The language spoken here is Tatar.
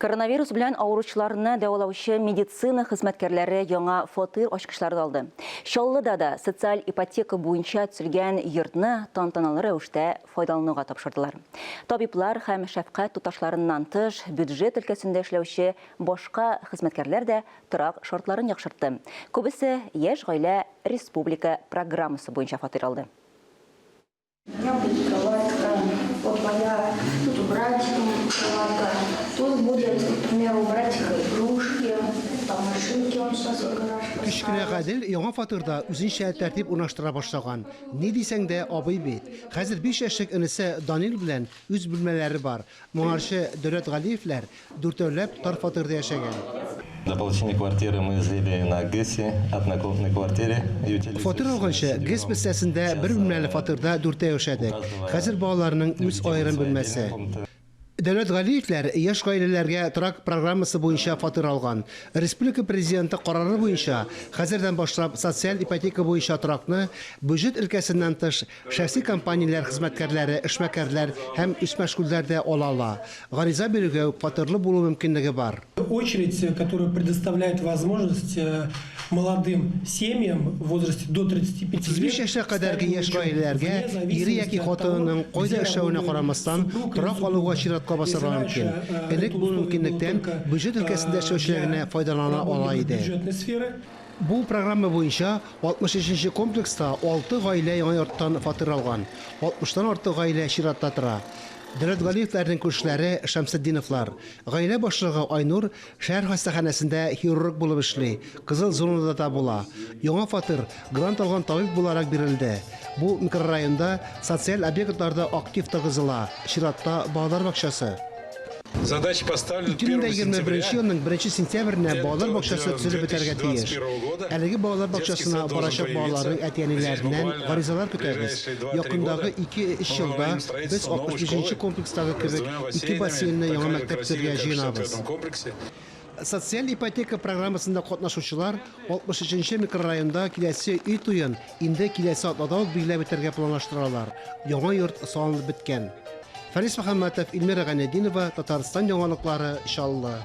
Коронавирус белән авыручыларны дәвалаучы медицина хезмәткәрләре яңа фатир ачкычларын алды. Чаллыда да социаль ипотека буенча төзелгән йортны тантаналы рәвештә файдалануга тапшырдылар. Табиблар һәм шәфкать туташларыннан тыш бюджет өлкәсендә эшләүче башка хезмәткәрләр дә торак шартларын яхшыртты. Күбесе яшь гаилә республика программасы буенча фатир алды. Вот моя, тут у братика кроватка, тут будет, например, у братика игрушки, там машинки он сейчас в гараж поставил. Кичкенә Гадел яңа фатирда үзенчә тәртип урнаштыра башлаган. Ни дисәң дә абый бит. Хәзер 5 яшьлек инесе Данил белән үз бүлмәләре бар. Моңарчы Дөрәт Галиевләр дүртәүләп тар фатирда яшәгән. Для получения квартиры мы заявили на ГЭСе, однокомнатной квартире. Фатир алганчы ГЭС бистәсендә бер бүлмәле фатирда дүртәү яшәдек. Хәзер балаларның үз аерым бүлмәсе. Дәүләт Галиевләр яшь гаиләләргә торак программасы буенча фатир алган. Республика президенты карары буенча хәзердән башлап социаль ипотека буенча торакны бюджет өлкәсеннән тыш шәхси компанияләр хезмәткәрләре, эшмәкәрләр һәм үз мәшгульләр дә ала ала. Гариза бирүгә фатирлы булу мөмкинлеге бар. Очередь, которая предоставляет возможность молодым семьям в возрасте до 35 лет. 35 яшькә кадәрге яшь гаиләләргә ире яки хатынының кайда эшләвенә карамастан торак алуга чиратка басырга мөмкин. Элек бу мөмкинлектән бюджет өлкәсендә эшләүчеләргә файдалана ала иде. Бу программа буенча 63-нче комплекста 6 гаилә яңа йорттан фатир алган. 60-тан артык гаилә чиратта тора. Дөрәт Галиевләрнең күршеләре Шәмсетдиновлар. Гаилә башлыгы Айнур шәһәр хастаханәсендә хирург булып эшли. Кызыл зонада да була. Яңа фатир грант алган табиб буларак бирелде. Бу микрорайонда социаль объектларда актив торгызыла. Чиратта балалар бакчасы. Задачи поставлены 2021 елның 1 сентябренә балалар бакчасы төзелеп бетәргә тиеш. Әлеге балалар бакчасына барачак балаларның әтиәниләреннән гаризалар көтәбез. Якындагы 2-3 елда без 65-нче комплекстагы кебек 2 бассейнны яңа мәктәп төзергә җыенабыз. Социаль ипотека программасында катнашучылар 63-нче микрорайонда киләсе үй туен инде киләсе атнада билгеләп бетәргә планлаштыралар. Яңа йорт салынып беткән. Фарис Мөхәммәтов, Илмира Гайнетдинова, Татарстан яңалыклары, Чаллы.